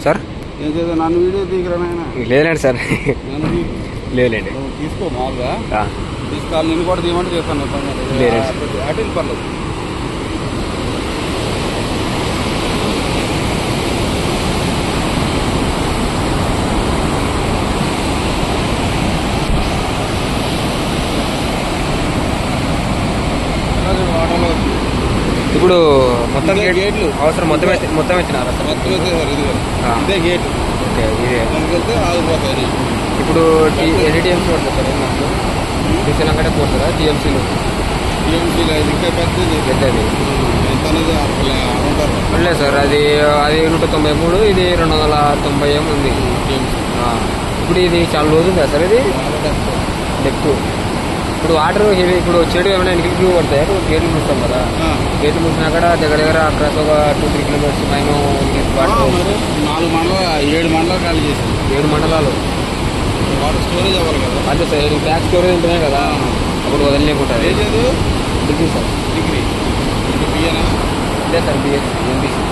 Sir ఏం చేద్దాం నన్ను వీడియో దిగరా నాయన లేదండి సార్ లేదండి తీసుకో మామూలుగా తీసుకోవాలి నేను కూడా తీయమంటే చేస్తాను అటు పర్లేదు ఇప్పుడు మొత్తం గేట్లు అవసరం మొత్తం ఇచ్చినారా సార్? మొత్తం అయితే సార్ ఇదే గేట్ ఓకే ఇదే వెళ్తే ఆగిపోతాయి. ఇప్పుడు ఎన్ని టీఎంసీ పడుతుంది సార్ మాకు డీసెల్ అక్కడే పోతుందా టీఎంసీలు? టీఎంసీలు అది ఇంకా పెద్దది పెద్దది ఎంత అనేది అడుగుతారు లేదు సార్, అది 193, ఇది 290 ఉంది. ఇప్పుడు ఇది చాలా రోజు ఉందా సార్? ఇది డెప్త్ ఇప్పుడు వాటర్ ఇప్పుడు చెడు ఏమైనా ఇంటికి పడతాయి గేట్లు మూస్తాం కదా, గేట్లు మూసినా కూడా దగ్గర అక్కడ ఒక 2-3 కిలోమీటర్స్ పైన 4 మండలాలు 7 మండలాలు ఖాళీ చేసి 7 మండలాలు వాటర్ స్టోరేజ్ అవ్వాలి కదా. అంతే సార్, బ్యాక్ స్టోరేజ్ ఉంటున్నాయి కదా, అప్పుడు వదిలేకుంటారు. Degree degree బియ్యనా? అదే సార్ బిఎస్సీ ఎంపీసీ.